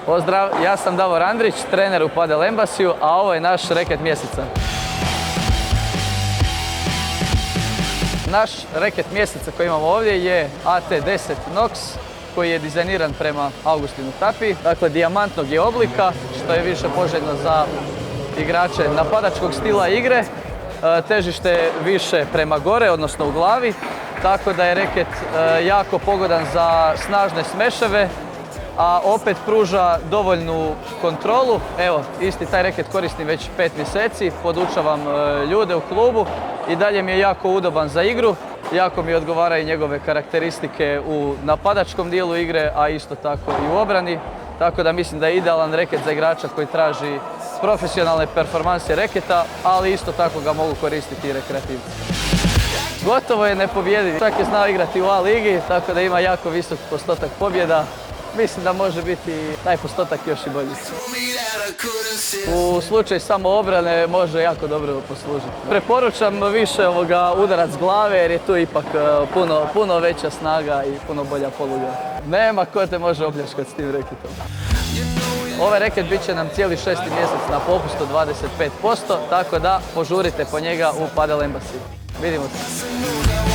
Pozdrav, ja sam Davor Andrić, trener u Padel Embassyu, a ovo je naš reket mjeseca. Naš reket mjeseca koji imamo ovdje je AT10 Nox, koji je dizajniran prema Augustinu Tapi. Dakle, dijamantnog je oblika, što je više poželjno za igrače napadačkog stila igre. Težište je više prema gore, odnosno u glavi, tako da je reket jako pogodan za snažne smeševe, a opet pruža dovoljnu kontrolu. Evo, isti taj reket koristim već 5 mjeseci, podučavam ljude u klubu i dalje mi je jako udoban za igru. Jako mi odgovaraju njegove karakteristike u napadačkom dijelu igre, a isto tako i u obrani. Tako da mislim da je idealan reket za igrača koji traži profesionalne performanse reketa, ali isto tako ga mogu koristiti i rekreativci. Gotovo je nepobjediv. Čak je znao igrati u A ligi, tako da ima jako visok postotak pobjeda. Mislim da može biti taj postotak još i bolji. U slučaju samo obrane može jako dobro poslužiti. Preporučam više udarac glave jer je tu ipak puno veća snaga i puno bolja poluga. Nema ko te može opljačkati s tim reketom. Ovaj reket bit će nam cijeli 6. mjesec na popustu 25%, tako da požurite po njega u Padel Embassy. Vidimo se.